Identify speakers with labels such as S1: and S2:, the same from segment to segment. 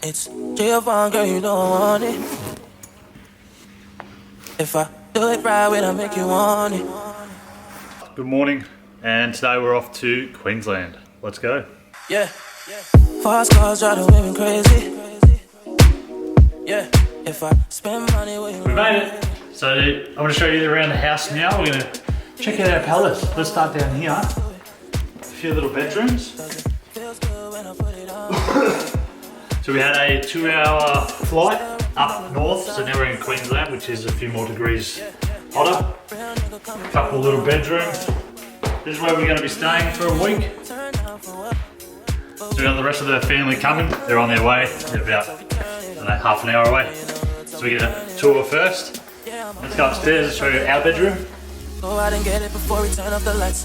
S1: It's Giovanni, girl, you don't want it. If I do it right, will I make you want it?
S2: Good morning, and today we're off to Queensland. Let's go.
S1: Yeah. Fast cars drive the women crazy. Yeah. If I spend money, will you?
S2: We made it. So I want to show you around the house now. We're going to check out our palace. Let's start down here. A few little bedrooms. So we had a 2-hour flight up north, so now we're in Queensland, which is a few more degrees hotter. A couple little bedrooms. This is where we're going to be staying for a week. So we got the rest of the family coming. They're on their way. They're about, I don't know, half an hour away. So we get a tour first. Let's go upstairs and show you our bedroom.
S1: Go out and get it before we turn off the lights.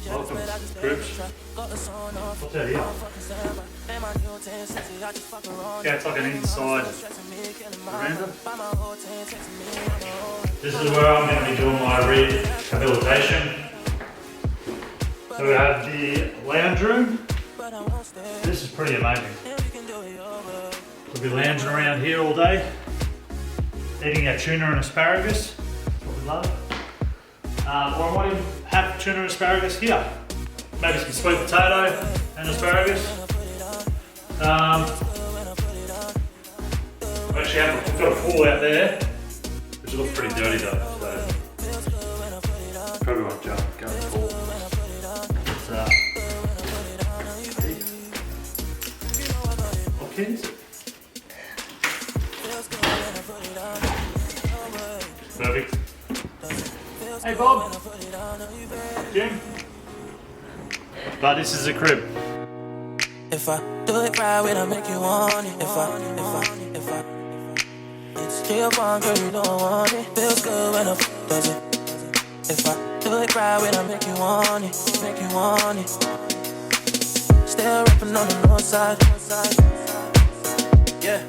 S2: Welcome, groups. What's out here? Yeah, it's like an inside veranda. This is where I'm going to be doing my rehabilitation. So we have the lounge room. This is pretty amazing. We'll be lounging around here all day, eating our tuna and asparagus. That's what we love. Or I might even have tuna and asparagus here. Maybe some sweet potato and asparagus. We actually have we've got a pool out there, which looks pretty dirty though, so probably won't go in the pool. Hopkins. Perfect. Hey Bob. Jim. But this is a crib.
S1: If I do it right, will I make you want it? If I it's Giovanni, girl, you don't want it. Feels good when I does it. If I do it right, will I make you want it? Make you want it. Still rapping on the north side. Yeah.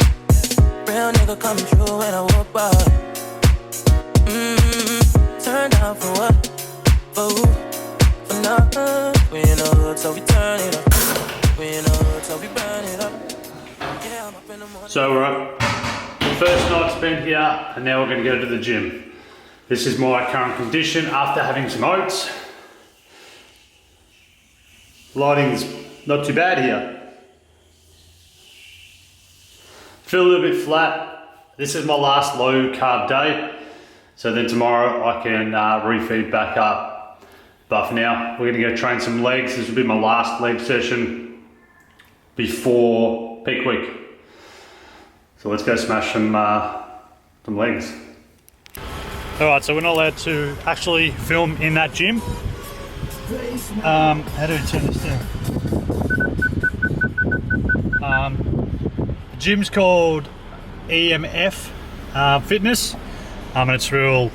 S1: Real nigga coming true when I walk by. Turn down for what? For who? For nothing. We in the hood, so we turn it up. We in the hood, so we burn it up. Yeah, I'm up in the morning.
S2: So we're up. The first night spent here, and now we're going to go to the gym. This is my current condition after having some oats. Lighting's not too bad here. Feel a little bit flat. This is my last low carb day. So then tomorrow I can refeed back up. But for now, we're gonna go train some legs. This will be my last leg session before peak week. So let's go smash some legs. All right, so we're not allowed to actually film in that gym. How do we turn this down? The gym's called EMF Fitness. And it's feels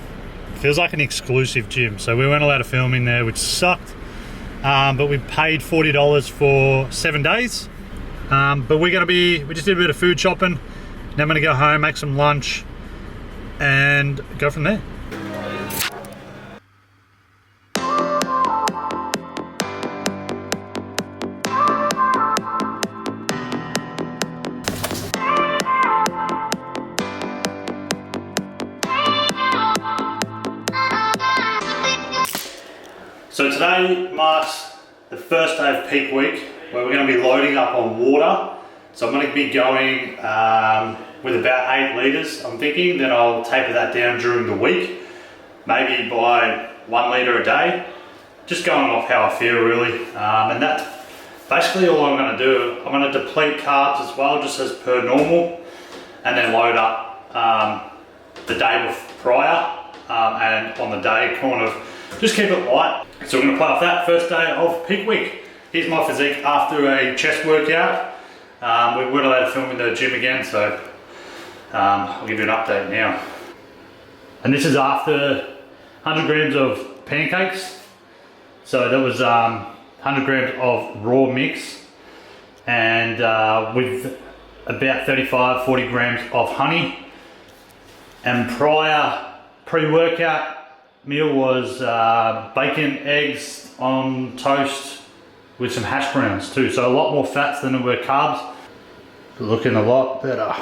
S2: like an exclusive gym. So we weren't allowed to film in there, which sucked. But we paid $40 for 7 days. But we just did a bit of food shopping. Then I'm gonna go home, make some lunch, and go from there. So today marks the first day of peak week, where we're going to be loading up on water. So I'm going to be going with about 8 litres, I'm thinking. Then I'll taper that down during the week, maybe by 1 litre a day. Just going off how I feel really. And that's basically all I'm going to do. I'm going to deplete carbs as well, just as per normal. And then load up the day prior and on the day, kind of just keep it light. So we're going to play off that first day of peak week. Here's my physique after a chest workout. We weren't allowed to film in the gym again, so I'll give you an update now. And this is after 100 grams of pancakes. So that was 100 grams of raw mix, and with about 35-40 grams of honey. And pre-workout meal was bacon, eggs on toast with some hash browns too. So a lot more fats than there were carbs. Looking a lot better.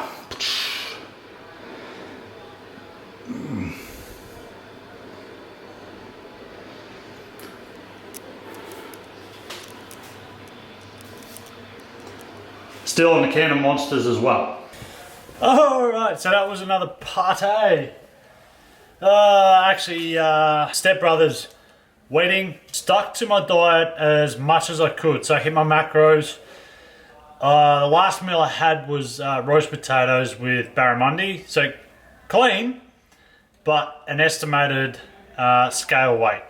S2: Still on the can of Monsters as well. Alright, so that was another party. Actually, stepbrother's wedding. Stuck to my diet as much as I could, so I hit my macros. The last meal I had was roast potatoes with barramundi, so clean, but an estimated scale weight.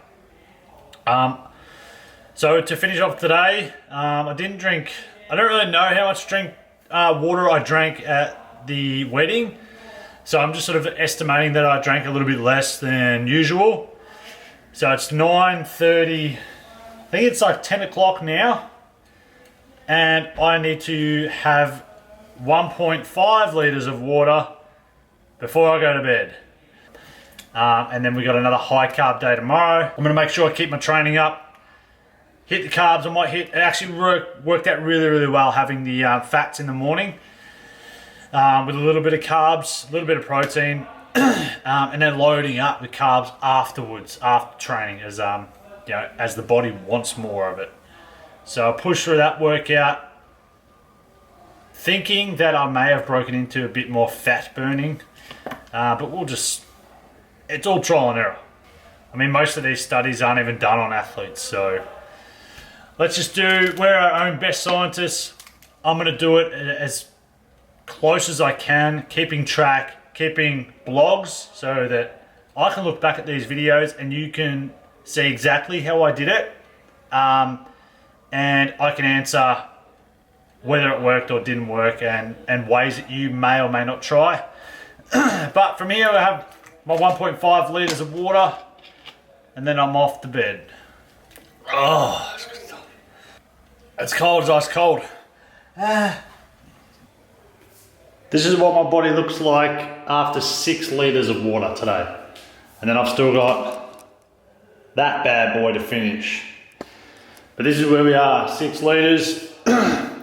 S2: So to finish off today, I didn't drink, I don't really know how much water I drank at the wedding, so I'm just sort of estimating that I drank a little bit less than usual. So it's 9:30, I think it's like 10 o'clock now, and I need to have 1.5 litres of water before I go to bed. And then we got another high carb day tomorrow. I'm gonna make sure I keep my training up, hit the carbs. I might hit, it actually worked out really well having the fats in the morning with a little bit of carbs, a little bit of protein, and then loading up with carbs afterwards, after training, as you know, as the body wants more of it. So I'll push through that workout, thinking that I may have broken into a bit more fat burning, but we'll just, it's all trial and error. I mean, most of these studies aren't even done on athletes, so let's just we're our own best scientists. I'm gonna do it as close as I can, keeping track, keeping blogs so that I can look back at these videos and you can see exactly how I did it. And I can answer whether it worked or didn't work, and ways that you may or may not try. But from here I have my 1.5 litres of water, and then I'm off to bed. Oh, it's cold as ice cold. This is what my body looks like after 6 litres of water today. And then I've still got that bad boy to finish. But this is where we are, 6 litres,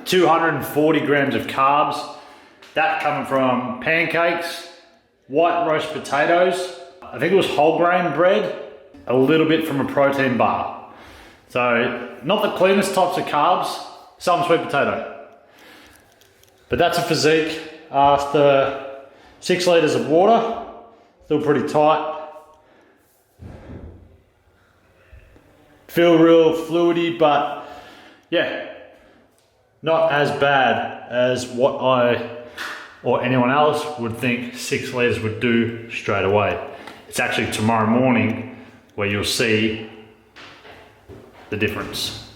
S2: 240 grams of carbs. That coming from pancakes, white roast potatoes, I think it was whole grain bread, a little bit from a protein bar. So not the cleanest types of carbs, some sweet potato. But that's a physique after 6 litres of water, still pretty tight. Feel real fluidy, but yeah, not as bad as what I or anyone else would think 6 litres would do straight away. It's actually tomorrow morning where you'll see the difference.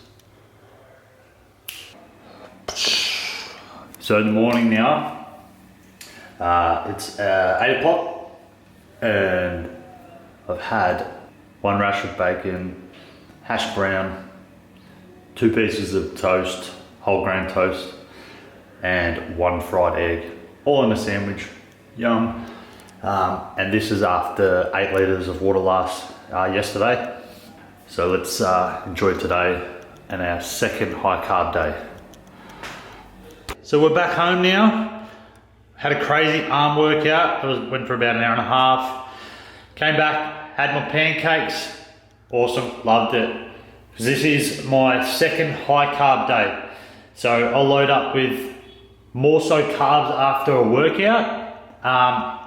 S2: So in the morning now, it's 8 o'clock, and I've had 1 rash of bacon, hash brown, 2 pieces of toast, whole grain toast, and 1 fried egg, all in a sandwich. Yum. And this is after 8 litres of water yesterday. So let's enjoy today and our second high carb day. So we're back home now. Had a crazy arm workout. Went for about an hour and a half. Came back, had my pancakes. Awesome, loved it. This is my second high carb day. So I'll load up with more so carbs after a workout.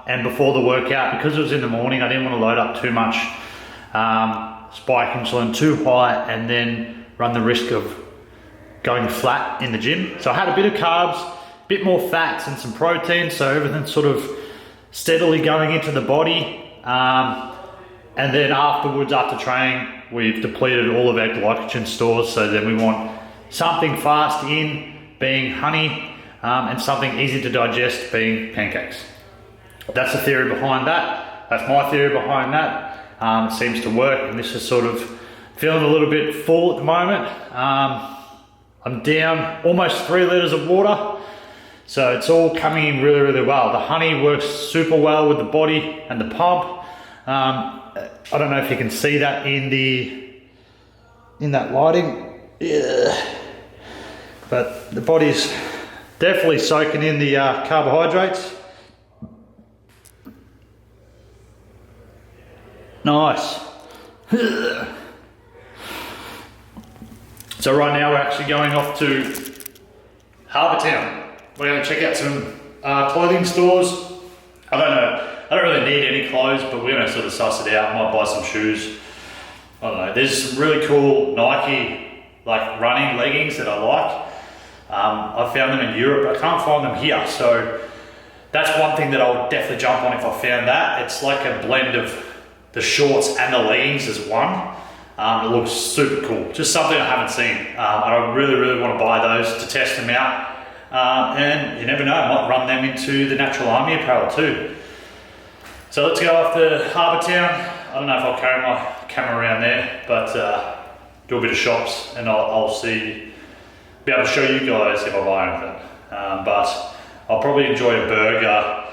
S2: And before the workout, because it was in the morning, I didn't want to load up too much, spike insulin too high, and then run the risk of going flat in the gym. So I had a bit of carbs, a bit more fats and some protein, so everything's sort of steadily going into the body. And then afterwards, after training, we've depleted all of our glycogen stores, so then we want something fast in, being honey, and something easy to digest, being pancakes. That's the theory behind that. That's my theory behind that. It seems to work, and this is sort of feeling a little bit full at the moment. I'm down almost 3 litres of water, so it's all coming in really well. The honey works super well with the body and the pump. I don't know if you can see that in that lighting. Yeah. But the body's Definitely soaking in the carbohydrates. Nice. So right now we're actually going off to Harbour Town. We're going to check out some clothing stores. I don't know, I don't really need any clothes, but we're going to sort of suss it out. Might buy some shoes. I don't know, there's some really cool Nike like running leggings that I like. I found them in Europe, I can't find them here, so that's one thing that I'll definitely jump on if I found that. It's like a blend of the shorts and the leggings as one. It looks super cool, just something I haven't seen. And I really want to buy those to test them out. And you never know, I might run them into the Natural Army apparel too. So let's go off to Harbour Town. I don't know if I'll carry my camera around there, but do a bit of shops and I'll be able to show you guys if I buy anything. But I'll probably enjoy a burger,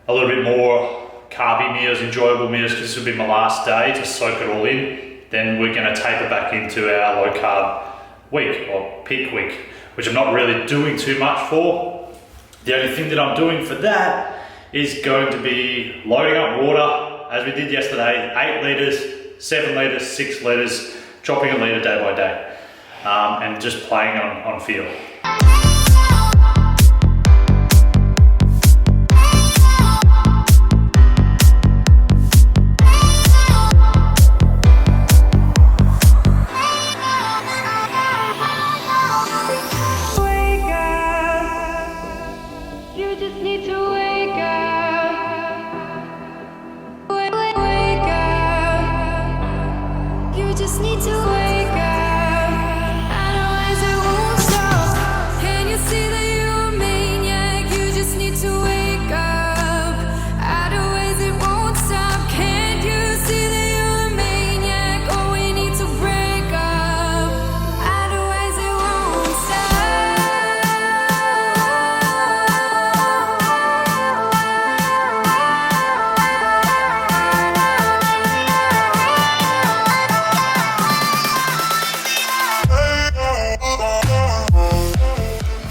S2: a little bit more carby meals, enjoyable meals, because this will be my last day to soak it all in. Then we're going to taper back into our low carb week or peak week, which I'm not really doing too much for. The only thing that I'm doing for that is going to be loading up water, as we did yesterday, 8 litres, 7 litres, 6 litres, chopping a litre day by day, and just playing on feel.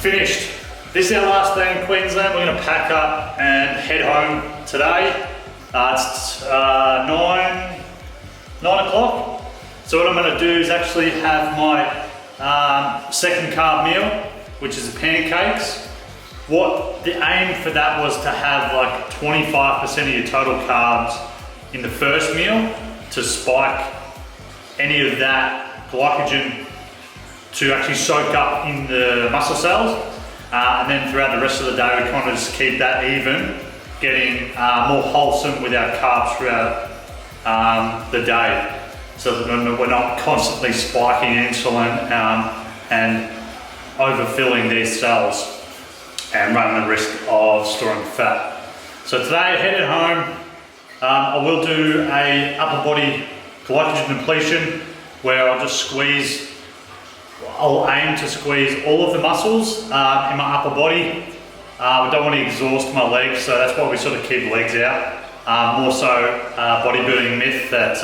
S2: Finished. This is our last day in Queensland. We're going to pack up and head home today. It's 9 o'clock. So what I'm going to do is actually have my second carb meal, which is the pancakes. What the aim for that was to have like 25% of your total carbs in the first meal to spike any of that glycogen to actually soak up in the muscle cells, and then throughout the rest of the day we kind of just keep that even, getting more wholesome with our carbs throughout the day, so that we're not constantly spiking insulin and overfilling these cells and running the risk of storing fat. So today, headed home, I will do a upper body glycogen depletion where I'll just squeeze. I'll aim to squeeze all of the muscles in my upper body. We don't want to exhaust my legs, so that's why we sort of keep legs out. More so bodybuilding myth that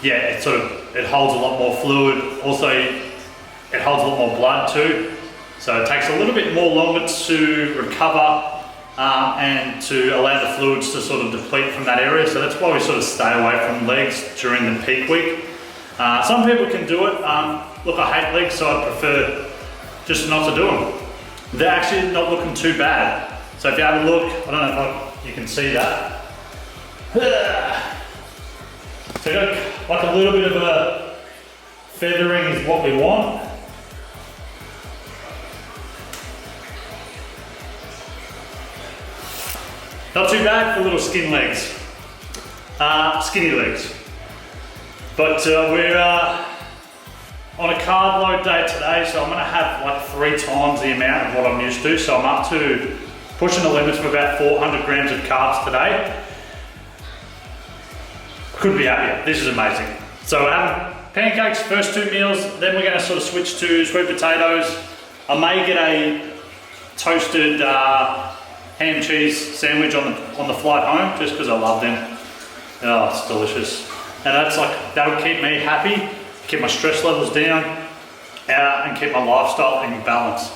S2: it holds a lot more fluid. Also, it holds a lot more blood too. So it takes a little bit more longer to recover and to allow the fluids to sort of deplete from that area. So that's why we sort of stay away from legs during the peak week. Some people can do it. Look, I hate legs, so I prefer just not to do them. They're actually not looking too bad. So if you have a look, I don't know if you can see that. So like a little bit of a feathering is what we want. Not too bad for little skinny legs. But we're on a carb load day today, so I'm going to have like 3 times the amount of what I'm used to. So I'm up to pushing the limits of about 400 grams of carbs today. Couldn't be happier. This is amazing. So we're having pancakes first 2 meals, then we're going to sort of switch to sweet potatoes. I may get a toasted ham cheese sandwich on the flight home, just because I love them. Oh, it's delicious. And that'll keep me happy, keep my stress levels down, and keep my lifestyle in balance.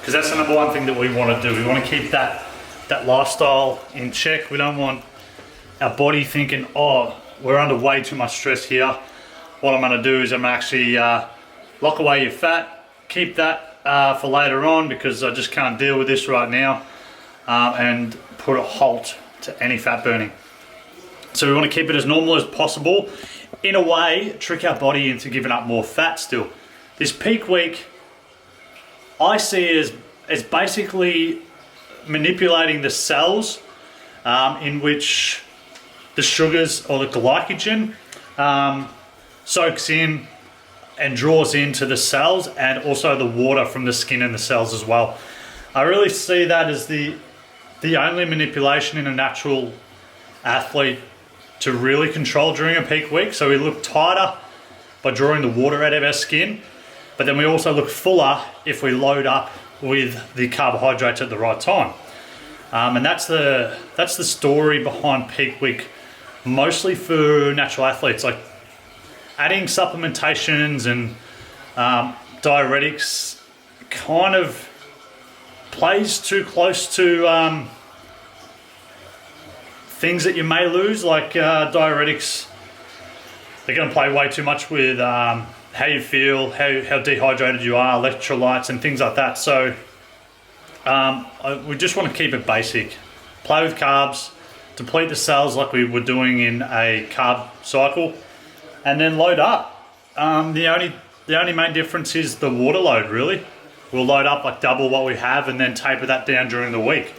S2: because that's the number one thing that we want to do. We want to keep that lifestyle in check. We don't want our body thinking, oh, we're under way too much stress here. What I'm going to do is I'm actually lock away your fat, keep that for later on, because I just can't deal with this right now, and put a halt to any fat burning. So we want to keep it as normal as possible. In a way, trick our body into giving up more fat still. This peak week, I see as basically manipulating the cells in which the sugars or the glycogen soaks in and draws into the cells, and also the water from the skin and the cells as well. I really see that as the only manipulation in a natural athlete to really control during a peak week. So we look tighter by drawing the water out of our skin, but then we also look fuller if we load up with the carbohydrates at the right time. And that's the story behind peak week, mostly for natural athletes. Like adding supplementations and diuretics kind of plays too close to things that you may lose, like diuretics. They're going to play way too much with how you feel, how dehydrated you are, electrolytes and things like that. So we just want to keep it basic. Play with carbs, deplete the cells like we were doing in a carb cycle, and then load up. The only main difference is the water load, really. We'll load up like double what we have and then taper that down during the week.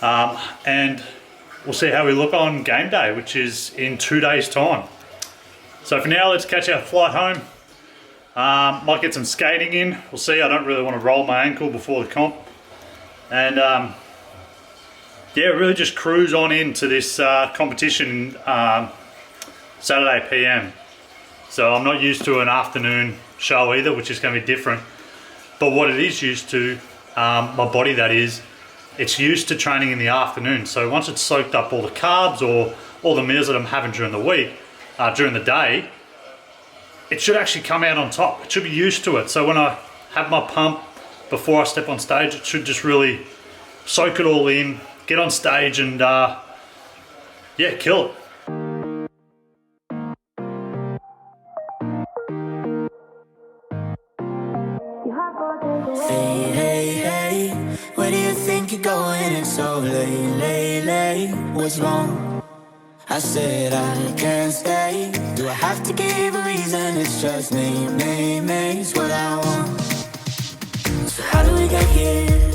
S2: And we'll see how we look on game day, which is in 2 days' time. So for now, let's catch our flight home. Might get some skating in. We'll see. I don't really want to roll my ankle before the comp. And yeah, really just cruise on into this competition Saturday PM. So I'm not used to an afternoon show either, which is going to be different. But what it is used to, my body that is, it's used to training in the afternoon. So once it's soaked up all the carbs or all the meals that I'm having during the week, during the day, it should actually come out on top. It should be used to it. So when I have my pump before I step on stage, it should just really soak it all in, get on stage and yeah, kill it.
S1: Hey, hey, hey, where do you think you're going? It's so late, what's wrong? I said I can't stay. Do I have to give a reason? It's just me, it's what I want. So how do we get here?